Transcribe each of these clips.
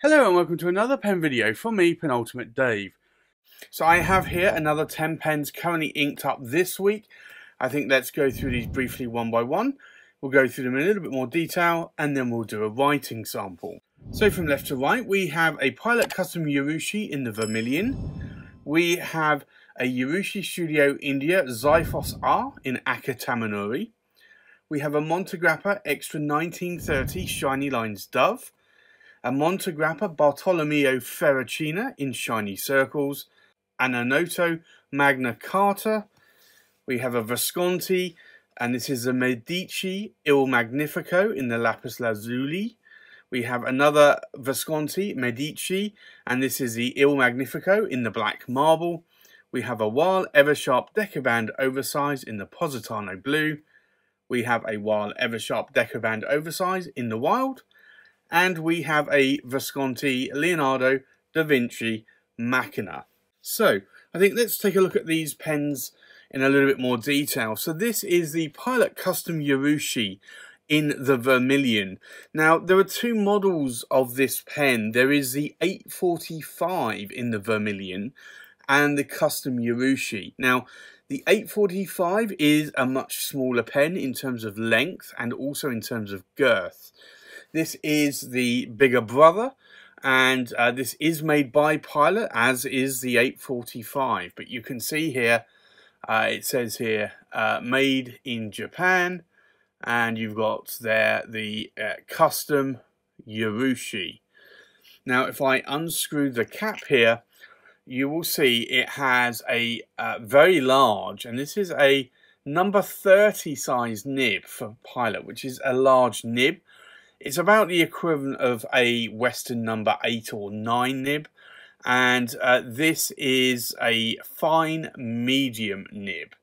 Hello and welcome to another pen video from me, Penultimate Dave. So I have here another 10 pens currently inked up this week. I think let's go through these briefly one by one. We'll go through them in a little bit more detail and then we'll do a writing sample. So from left to right, we have a Pilot Custom Yarushi in the Vermilion. We have a Yarushi Studio India Xiphos R in Aka-Tamenuri. We have a Montegrappa Extra 1930 Shiny Lines Dove. A Montegrappa Bartolomeo Ferrochena in Shiny Circles. An Enoto Magna Carta. We have a Visconti, and this is a Medici Il Magnifico in the Lapis Lazuli. We have another Visconti Medici, and this is the Il Magnifico in the black marble. We have a Wahl Eversharp Decoband Oversize in the Positano blue. We have a Wahl Eversharp Decoband Oversize in the wild. And we have a Visconti Leonardo da Vinci Machina. So, I think let's take a look at these pens in a little bit more detail. So this is the Pilot Custom Yarushi in the Vermilion. Now, there are two models of this pen. There is the 845 in the Vermilion and the Custom Yarushi. Now, the 845 is a much smaller pen in terms of length and also in terms of girth. This is the bigger brother, and this is made by Pilot, as is the 845. But you can see here, it says here, made in Japan, and you've got there the custom Yarushi. Now, if I unscrew the cap here, you will see it has a very large, and this is a number 30 size nib for Pilot, which is a large nib. It's about the equivalent of a Western number 8 or 9 nib, and this is a fine medium nib,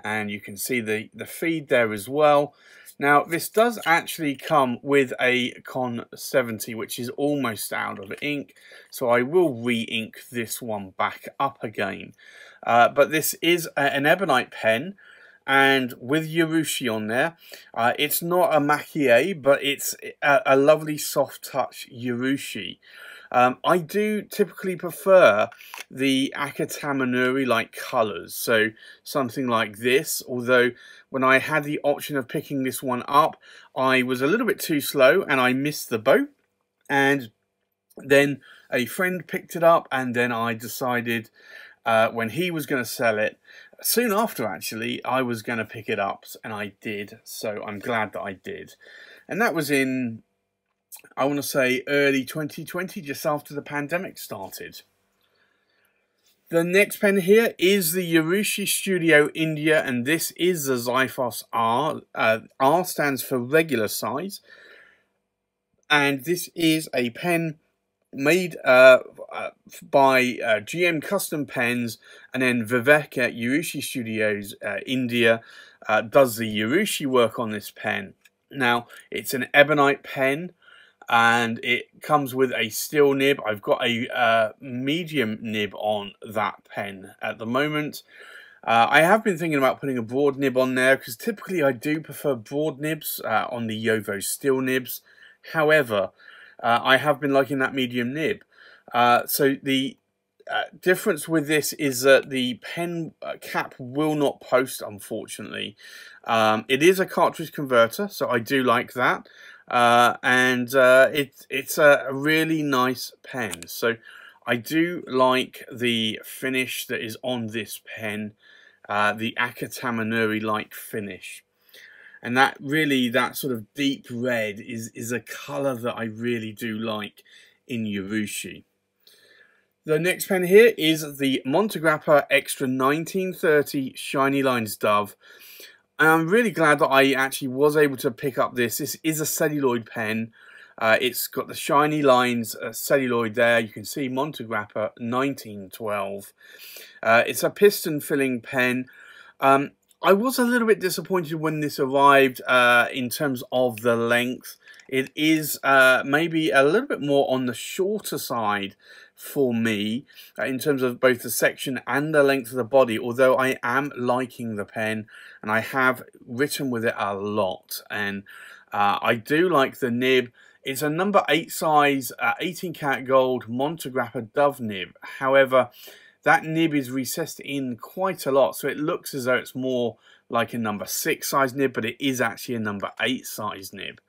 and you can see the feed there as well. Now, this does actually come with a Con 70, which is almost out of ink, so I will re-ink this one back up again. But this is an ebonite pen, and with Yarushi on there, it's not a maquillé, but it's a lovely soft touch Yarushi. I do typically prefer the Aka-Tamenuri like colours, so something like this, although when I had the option of picking this one up, I was a little bit too slow and I missed the boat, and then a friend picked it up, and then I decided when he was going to sell it, soon after actually, I was going to pick it up, and I did, so I'm glad that I did. And that was in, I want to say, early 2020, just after the pandemic started. The next pen here is the Yarushi Studio India, and this is the Xiphos R. R stands for regular size, and this is a pen made by GM Custom Pens, and then Vivek at Yarushi Studios India does the Yarushi work on this pen. Now, it's an ebonite pen, and it comes with a steel nib. I've got a medium nib on that pen at the moment. I have been thinking about putting a broad nib on there, because typically I do prefer broad nibs on the Yovo steel nibs. However, I have been liking that medium nib. So the difference with this is that the pen cap will not post, unfortunately. It is a cartridge converter, so I do like that. And it's a really nice pen. So I do like the finish that is on this pen, the Aka-Tamenuri like finish. And that really, that sort of deep red is a colour that I really do like in Yarushi. The next pen here is the Montegrappa Extra 1930 Shiny Lines Dove. And I'm really glad that I actually was able to pick up this. This is a celluloid pen. It's got the Shiny Lines celluloid there. You can see Montegrappa 1912. It's a piston filling pen. I was a little bit disappointed when this arrived in terms of the length. It is maybe a little bit more on the shorter side for me in terms of both the section and the length of the body, although I am liking the pen and I have written with it a lot. And I do like the nib. It's a number 8 size 18 karat gold Montegrappa dove nib. However, that nib is recessed in quite a lot, so it looks as though it's more like a number 6 size nib, but it is actually a number 8 size nib.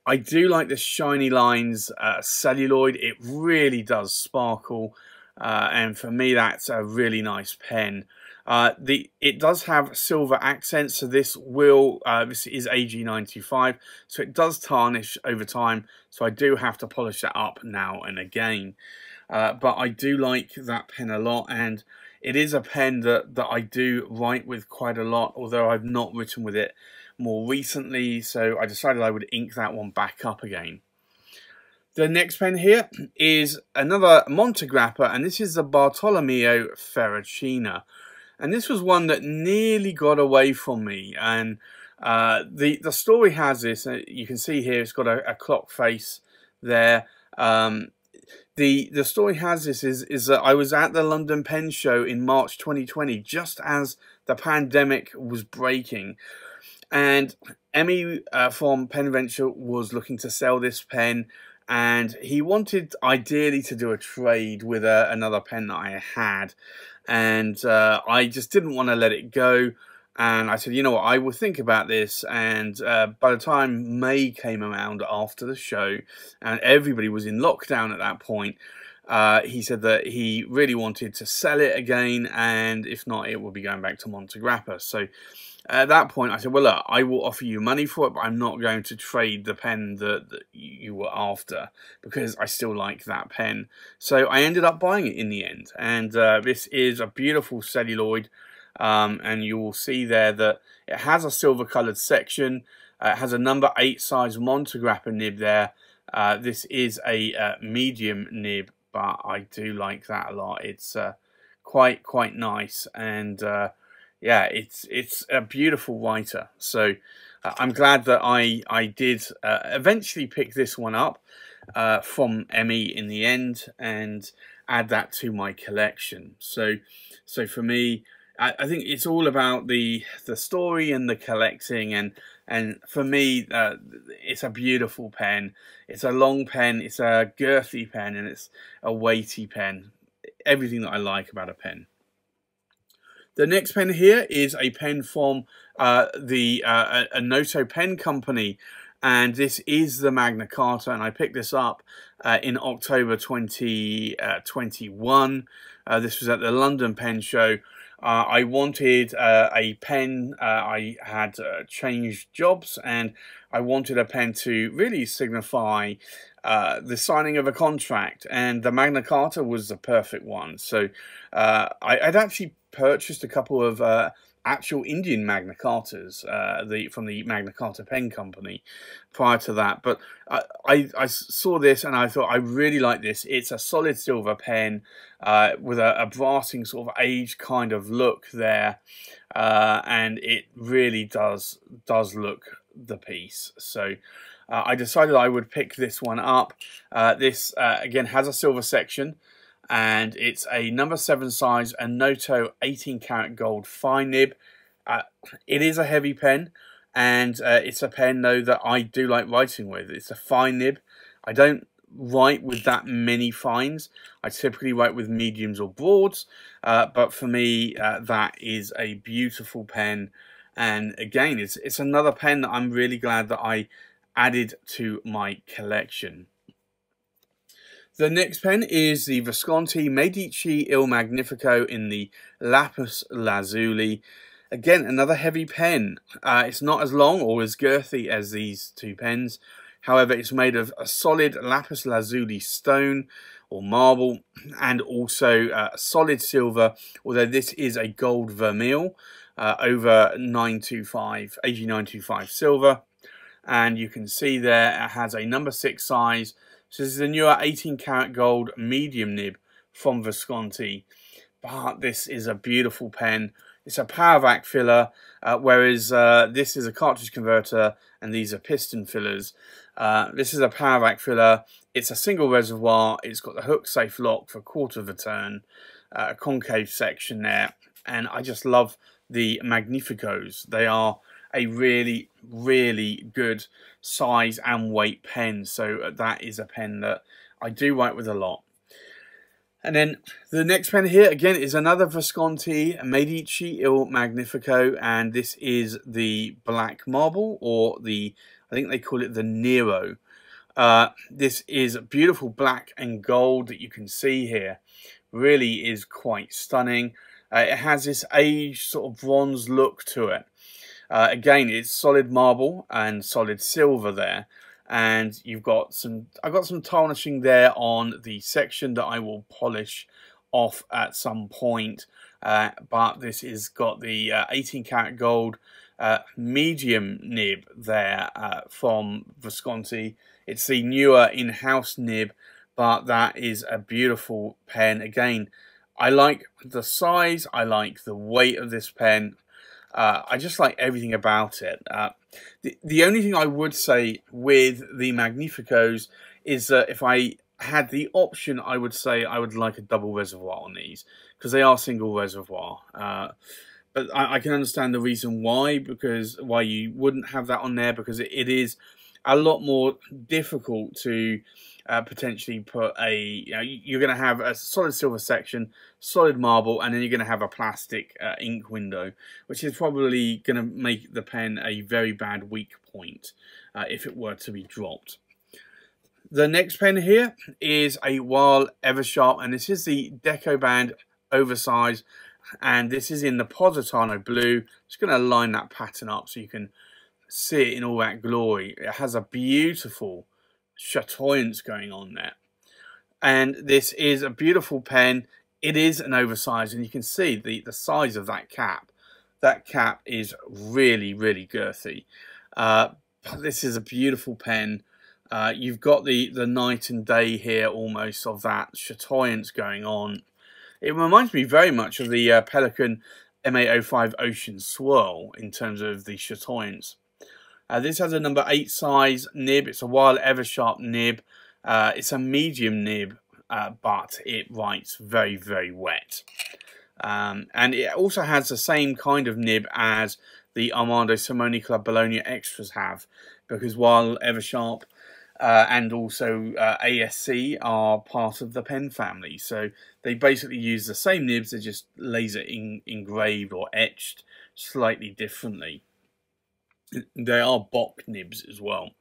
I do like the shiny lines celluloid. It really does sparkle, and for me that's a really nice pen. It does have silver accents, so this is AG95, so it does tarnish over time, so I do have to polish that up now and again. But I do like that pen a lot, and it is a pen that I do write with quite a lot, although I've not written with it more recently, so I decided I would ink that one back up again. The next pen here is another Montegrappa, and this is the Bartolomeo Ferrochena. And this was one that nearly got away from me, and the story has this. You can see here it's got a clock face there. The story has this is that I was at the London Pen Show in March 2020, just as the pandemic was breaking, and Emmy from Pen Venture was looking to sell this pen, and he wanted ideally to do a trade with another pen that I had, and I just didn't want to let it go. And I said, you know what, I will think about this. And by the time May came around after the show, and everybody was in lockdown at that point, he said that he really wanted to sell it again, and if not, it would be going back to Montegrappa. So at that point, I said, well, look, I will offer you money for it, but I'm not going to trade the pen that you were after, because I still like that pen. So I ended up buying it in the end. And this is a beautiful celluloid. And you will see there that it has a silver coloured section. It has a number 8 size Montegrappa nib there. This is a medium nib, but I do like that a lot. It's quite nice, and yeah, it's a beautiful writer. So I'm glad that I did eventually pick this one up from Emmy in the end and add that to my collection. So for me, I think it's all about the story and the collecting, and for me, it's a beautiful pen. It's a long pen, it's a girthy pen, and it's a weighty pen. Everything that I like about a pen. The next pen here is a pen from the Enoto pen company, and this is the Magna Carta, and I picked this up in October 2021. This was at the London Pen Show. I wanted a pen. I had changed jobs, and I wanted a pen to really signify the signing of a contract, and the Magna Carta was the perfect one. So I'd actually purchased a couple of actual Indian Magna Cartas from the Magna Carta Pen Company prior to that, but I saw this and I thought I really like this. It's a solid silver pen with a brassing sort of age kind of look there, and it really does look the piece. So I decided I would pick this one up. This again has a silver section, and it's a number 7 size Enoto 18 karat gold fine nib. It is a heavy pen, and it's a pen though that I do like writing with. It's a fine nib. I don't write with that many fines. I typically write with mediums or broads, but for me that is a beautiful pen, and again it's another pen that I'm really glad that I added to my collection. The next pen is the Visconti Medici Il Magnifico in the Lapis Lazuli. Again, another heavy pen. It's not as long or as girthy as these two pens. However, it's made of a solid Lapis Lazuli stone or marble, and also solid silver, although this is a gold vermeil over 925, AG925 silver. And you can see there it has a number 6 size. So this is a newer 18 karat gold medium nib from Visconti. But this is a beautiful pen. It's a power vac filler, whereas this is a cartridge converter and these are piston fillers. This is a power vac filler. It's a single reservoir. It's got the hook safe lock for a quarter of a turn, a concave section there, and I just love the Magnificos. They are a really, really good size and weight pen, so that is a pen that I do write with a lot. And then the next pen here, again, is another Visconti Medici Il Magnifico, and this is the black marble, or I think they call it the Nero. This is beautiful black and gold that you can see here. Really is quite stunning. It has this aged sort of bronze look to it. Again, it's solid marble and solid silver there. And I've got some tarnishing there on the section that I will polish off at some point. But this has got the 18 karat gold medium nib there from Visconti. It's the newer in-house nib, but that is a beautiful pen. Again, I like the size, I like the weight of this pen. I just like everything about it. The only thing I would say with the Magnificos is that if I had the option, I would say I would like a double reservoir on these, because they are single reservoir. But I can understand the reason why you wouldn't have that on there, because it is a lot more difficult to potentially put you're going to have a solid silver section, solid marble, and then you're going to have a plastic ink window, which is probably going to make the pen a very bad weak point if it were to be dropped. The next pen here is a Wahl Eversharp, and this is the Decoband Oversize, and this is in the Positano blue. Just going to line that pattern up so you can see it in all that glory. It has a beautiful chatoyance going on there, and this is a beautiful pen. It is an oversize, and you can see the size of that cap. That cap is really, really girthy. But this is a beautiful pen. You've got the night and day here almost of that chatoyance going on. It reminds me very much of the Pelikan M805 Ocean Swirl in terms of the chatoyance. This has a number 8 size nib. It's a Wahl Eversharp nib. It's a medium nib, but it writes very, very wet. And it also has the same kind of nib as the Armando Simoni Club Bologna Extras have, because Wahl Eversharp and also ASC are part of the pen family. So they basically use the same nibs, they're just laser engraved or etched slightly differently. They are Bock nibs as well.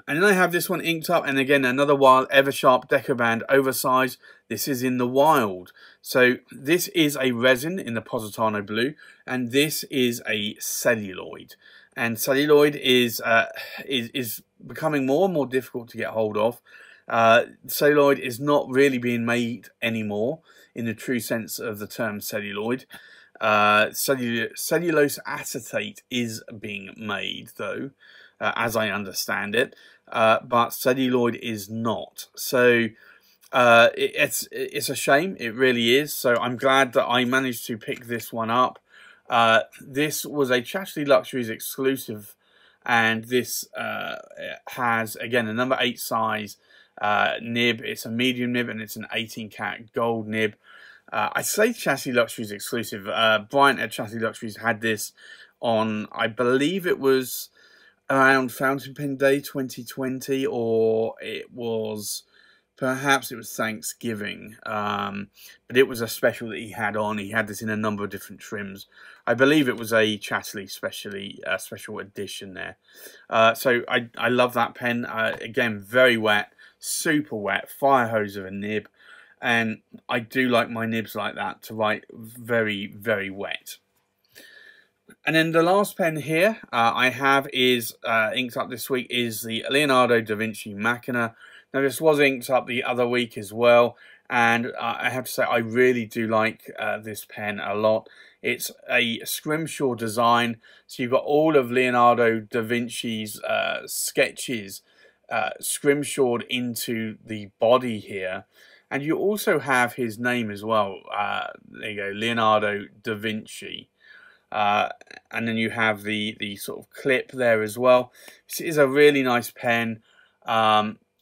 And then I have this one inked up, and again another Wahl Eversharp Decoband Oversize. This is in the wild. So this is a resin in the Positano blue, and this is a celluloid. And celluloid is becoming more and more difficult to get hold of. Celluloid is not really being made anymore in the true sense of the term celluloid. Cellulose acetate is being made, though, as I understand it, but celluloid is not. So it's a shame, it really is. So I'm glad that I managed to pick this one up. This was a Chatterley Luxuries exclusive, and this has, again, a number 8 size nib. It's a medium nib, and it's an 18 karat gold nib. I say Chatterley Luxuries exclusive. Brian at Chatterley Luxuries had this on, I believe it was around Fountain Pen Day 2020, or perhaps it was Thanksgiving. But it was a special that he had on. He had this in a number of different trims. I believe it was a Chatterley special edition there. So I love that pen. Again, very wet, super wet, fire hose of a nib. And I do like my nibs like that, to write very, very wet. And then the last pen here I have is inked up this week is the Leonardo da Vinci Machina. Now this was inked up the other week as well, and I have to say I really do like this pen a lot. It's a scrimshaw design, so you've got all of Leonardo da Vinci's sketches scrimshawed into the body here. And you also have his name as well. There you go, Leonardo da Vinci. And then you have the sort of clip there as well. This is a really nice pen.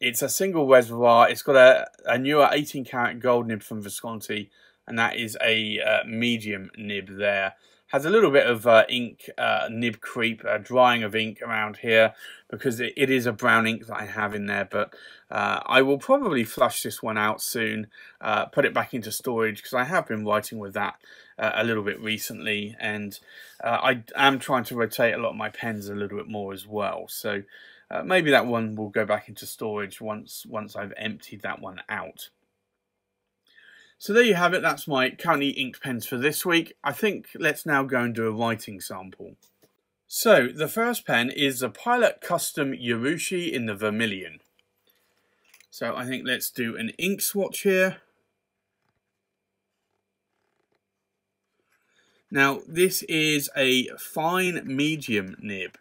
It's a single reservoir. It's got a newer 18 karat gold nib from Visconti, and that is a medium nib there. Has a little bit of ink nib creep, drying of ink around here, because it is a brown ink that I have in there, but I will probably flush this one out soon, put it back into storage, because I have been writing with that a little bit recently, and I am trying to rotate a lot of my pens a little bit more as well, so maybe that one will go back into storage once I've emptied that one out. So there you have it, that's my currently inked pens for this week. I think let's now go and do a writing sample. So the first pen is the Pilot Custom Yarushi in the Vermilion. So I think let's do an ink swatch here. Now this is a fine medium nib.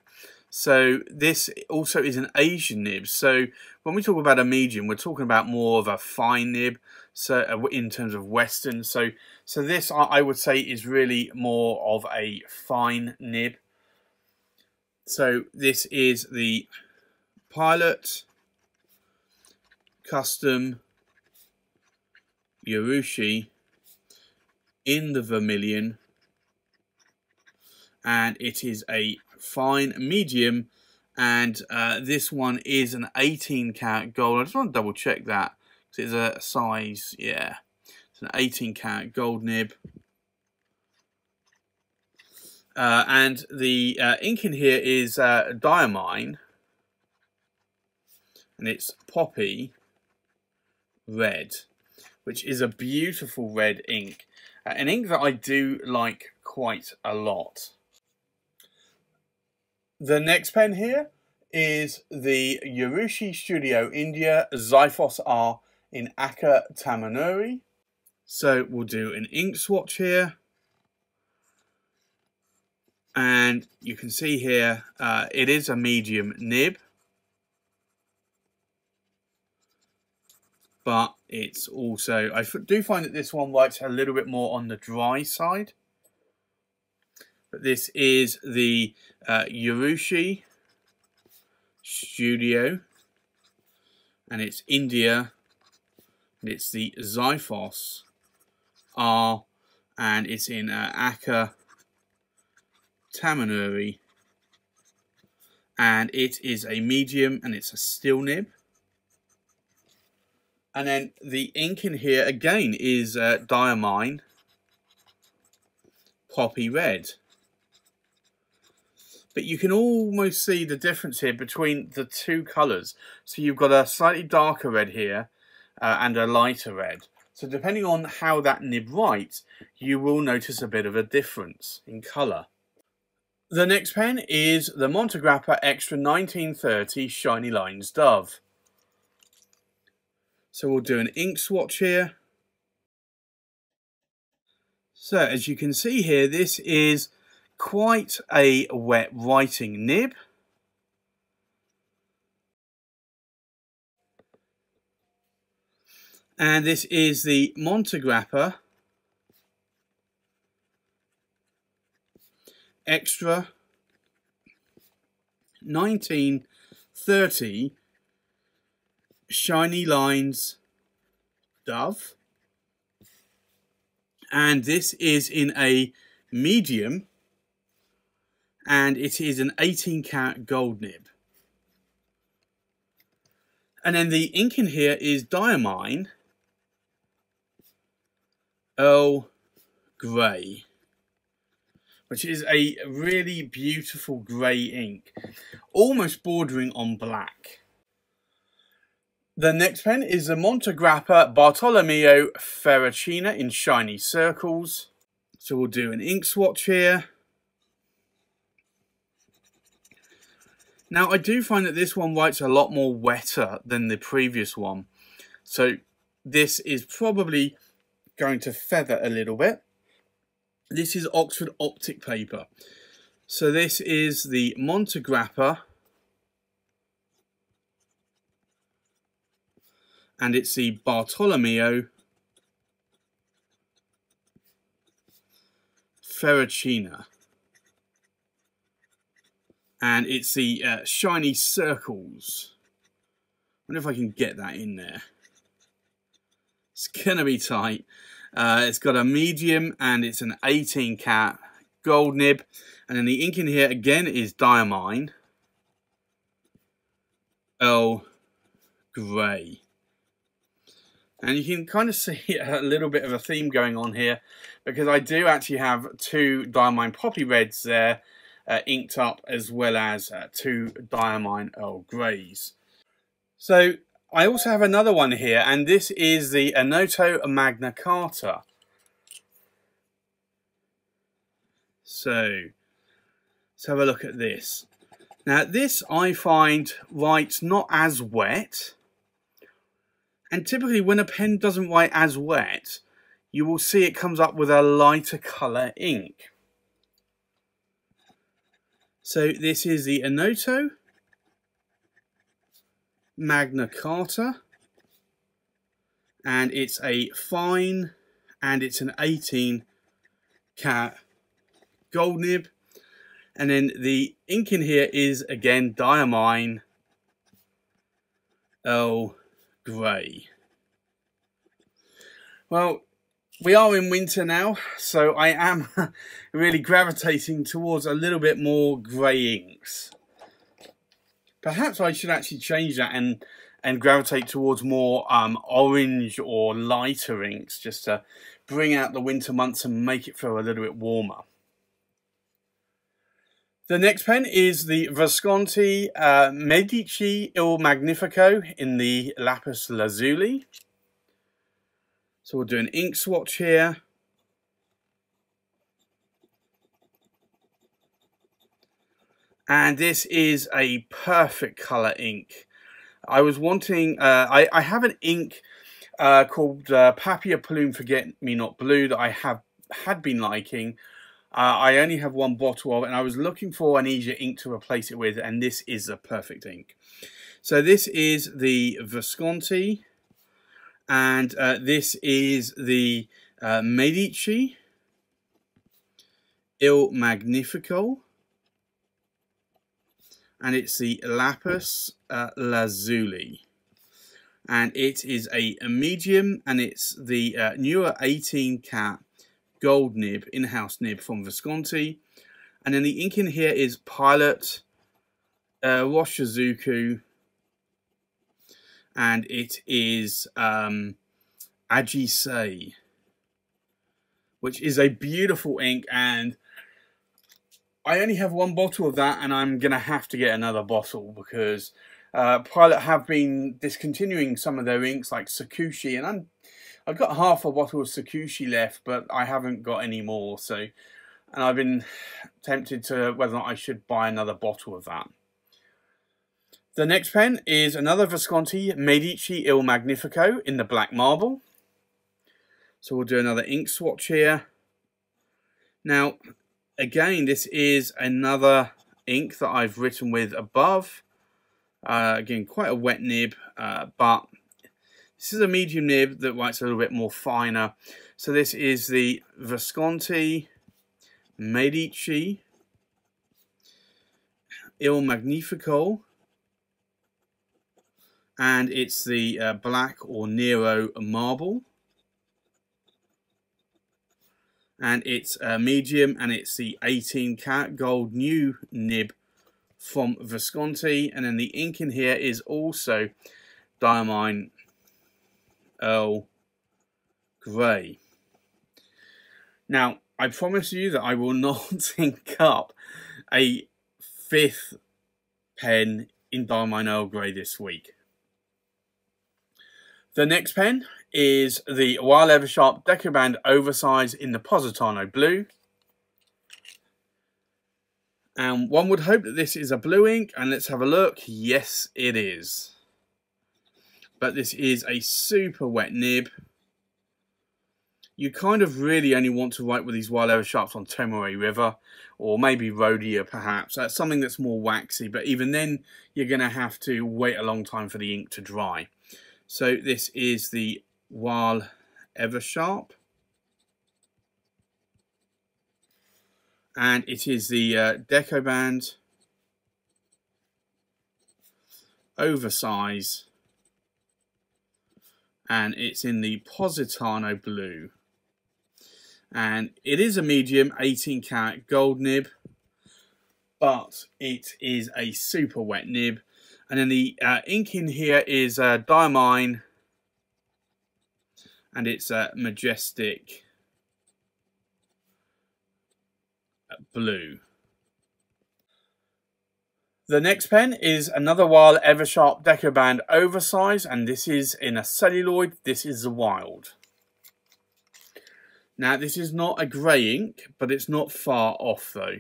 So this also is an Asian nib. So when we talk about a medium, we're talking about more of a fine nib. So in terms of Western, so this I would say is really more of a fine nib. So this is the Pilot Custom Yarushi in the Vermilion, and it is a fine medium, and this one is an 18 karat gold. I just want to double check that, because it's a size, yeah, it's an 18 karat gold nib. And the ink in here is diamine, and it's poppy red, which is a beautiful red ink, an ink that I do like quite a lot. The next pen here is the Urushi Studio India Xiphos R in Aka-Tamenuri. So we'll do an ink swatch here. And you can see here, it is a medium nib. But it's also, I do find that this one writes a little bit more on the dry side. But this is the Urushi Studio, and it's India, and it's the Xiphos R, and it's in Aka-Tamenuri, and it is a medium, and it's a steel nib. And then the ink in here again is diamine poppy red. But you can almost see the difference here between the two colours. So you've got a slightly darker red here and a lighter red. So depending on how that nib writes, you will notice a bit of a difference in colour. The next pen is the Montegrappa Extra 1930 Shiny Lines Dove. So we'll do an ink swatch here. So as you can see here, this is quite a wet writing nib. And this is the Montegrappa Extra 1930 Shiny Lines Dove. And this is in a medium, and it is an 18 karat gold nib. And then the ink in here is diamine Earl Grey, which is a really beautiful grey ink, almost bordering on black. The next pen is the Montegrappa Bartolomeo Ferrochena in shiny circles. So we'll do an ink swatch here. Now I do find that this one writes a lot more wetter than the previous one. So this is probably going to feather a little bit. This is Oxford Optic paper. So this is the Montegrappa, and it's the Bartolomeo Ferrochena, and it's the shiny circles, wonder if I can get that in there. It's gonna be tight. It's got a medium and it's an 18 cat gold nib, and then the ink in here again is Diamine Earl Grey. And you can kind of see a little bit of a theme going on here, because I do actually have two Diamine Poppy Reds there inked up, as well as two Diamine Earl Greys. So I also have another one here, and this is the Enoto Magna Carta. So let's have a look at this. Now this I find writes not as wet. And typically when a pen doesn't write as wet, you will see it comes up with a lighter colour ink. So this is the Enoto Magna Carta, and it's a fine, and it's an 18 cat gold nib, and then the ink in here is again Diamine Earl Grey. Well, we are in winter now, so I am really gravitating towards a little bit more grey inks. Perhaps I should actually change that and gravitate towards more orange or lighter inks, just to bring out the winter months and make it feel a little bit warmer. The next pen is the Visconti Medici Il Magnifico in the Lapis Lazuli. So we'll do an ink swatch here. And this is a perfect colour ink. I was wanting, I have an ink called Papier Plume Forget Me Not Blue that I had been liking. I only have one bottle of it, and I was looking for an easier ink to replace it with, and this is a perfect ink. So this is the Visconti, and this is the Medici Il Magnifico, and it's the Lapis Lazuli, and it is a medium, and it's the newer 18 cat gold nib, in-house nib from Visconti. And then the ink in here is Pilot Roshizuku, and it is Ajise, which is a beautiful ink, and I only have one bottle of that, and I'm going to have to get another bottle, because Pilot have been discontinuing some of their inks like Sakushi, and I've got half a bottle of Sakushi left, but I haven't got any more. So, and I've been tempted to whether or not I should buy another bottle of that. The next pen is another Visconti Medici Il Magnifico in the black marble. So we'll do another ink swatch here. Now, again, this is another ink that I've written with above. Again, quite a wet nib, but this is a medium nib that writes a little bit more finer. So this is the Visconti Medici Il Magnifico, and it's the black or Nero marble, and it's a medium, and it's the 18 cat gold new nib from Visconti, and then the ink in here is also Diamine Earl Grey. Now, I promise you that I will not ink up a 5th pen in Diamine Earl Grey this week. The next pen is the Wahl Eversharp Decoband Oversize in the Positano blue. And one would hope that this is a blue ink, and let's have a look. Yes, it is. But this is a super wet nib. You kind of really only want to write with these Wahl Eversharps on Temore River, or maybe Rhodia perhaps. That's something that's more waxy, but even then you're going to have to wait a long time for the ink to dry. So this is the Wahl Eversharp, and it is the Decoband Oversize and it's in the Positano blue. And it is a medium 18 karat gold nib, but it is a super wet nib. And then the ink in here is diamine, and it's a majestic blue. The next pen is another Wahl Eversharp Decoband Oversize, and this is in a celluloid. This is the Wild. Now, this is not a grey ink, but it's not far off though.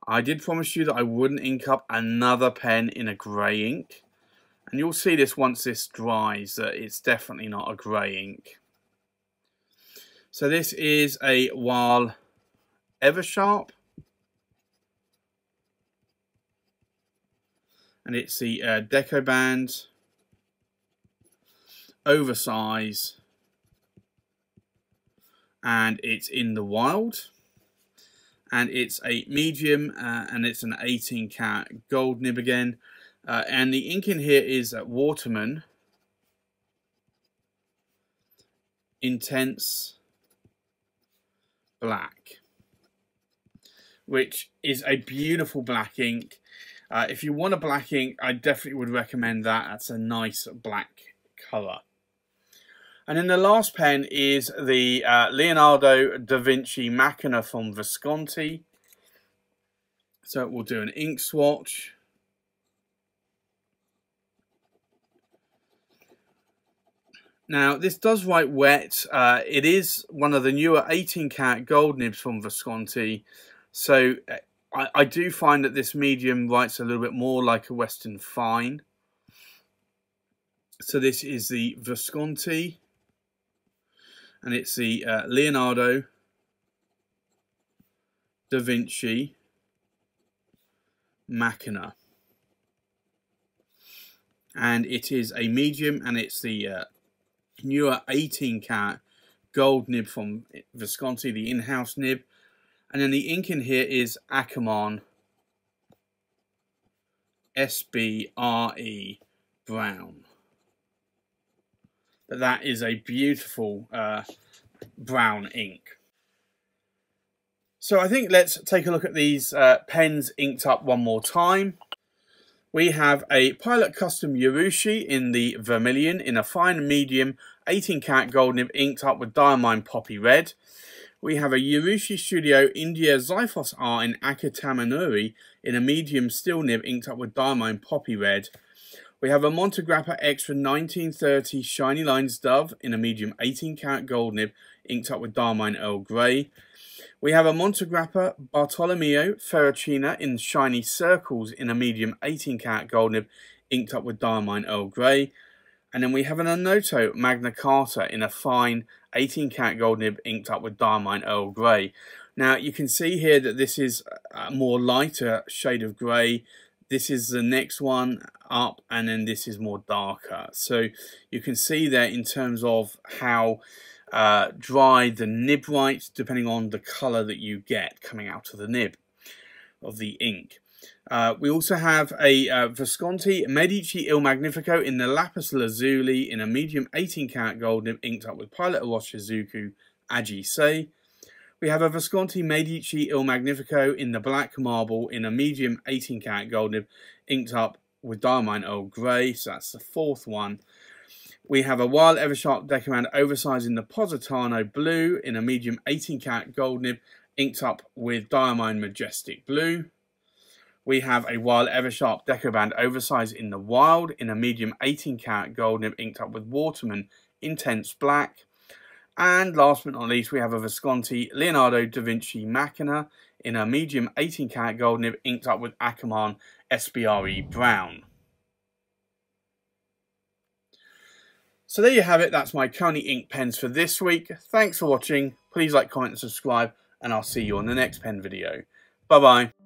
I did promise you that I wouldn't ink up another pen in a grey ink, and you'll see this once this dries that it's definitely not a grey ink. So this is a Wahl Eversharp, and it's the Decoband Oversize, and it's in the Wild, and it's a medium, and it's an 18 karat gold nib again, and the ink in here is Waterman Intense Black, which is a beautiful black ink. If you want a black ink, I definitely would recommend that. That's a nice black colour. And then the last pen is the Leonardo da Vinci Machina from Visconti. So we'll do an ink swatch. Now, this does write wet. It is one of the newer 18 karat gold nibs from Visconti. So I do find that this medium writes a little bit more like a Western Fine. So this is the Visconti, and it's the Leonardo da Vinci Machina. And it is a medium, and it's the newer 18 karat gold nib from Visconti, the in-house nib. And then the ink in here is Aka-Tamenuri SBRE brown. But that is a beautiful brown ink. So I think let's take a look at these pens inked up one more time. We have a Pilot Custom Yarushi in the Vermilion in a fine medium 18 karat gold nib inked up with Diamine Poppy Red. We have a Urushi Studio India Xiphos R in Aka-Tamenuri in a medium steel nib inked up with Diamine Poppy Red. We have a Montegrappa Extra 1930 Shiny Lines Dove in a medium 18 karat gold nib inked up with Diamine Earl Grey. We have a Montegrappa Bartolomeo Ferrochena in Shiny Circles in a medium 18 karat gold nib inked up with Diamine Earl Grey. And then we have an Onoto Magna Carta in a fine 18 karat gold nib inked up with Diamine Earl Grey. Now you can see here that this is a more lighter shade of grey. This is the next one up, and then this is more darker. So you can see there in terms of how dry the nib writes, depending on the colour that you get coming out of the nib of the ink. We also have a Visconti Medici Il Magnifico in the Lapis Lazuli in a medium 18 karat gold nib inked up with Pilot Orochizuku Aji Sei. We have a Visconti Medici Il Magnifico in the black marble in a medium 18 karat gold nib inked up with Diamine Earl Grey. So that's the fourth one. We have a Wahl Eversharp Decoband Oversize in the Positano blue in a medium 18 karat gold nib inked up with Diamine Majestic Blue. We have a Wahl Eversharp Decoband Oversize in the Wild in a medium 18 karat gold nib inked up with Waterman Intense Black. And last but not least, we have a Visconti Leonardo da Vinci Machina in a medium 18 karat gold nib inked up with Aka-Tamenuri SBRE brown. So there you have it. That's my currently ink pens for this week. Thanks for watching. Please like, comment and subscribe, and I'll see you on the next pen video. Bye bye.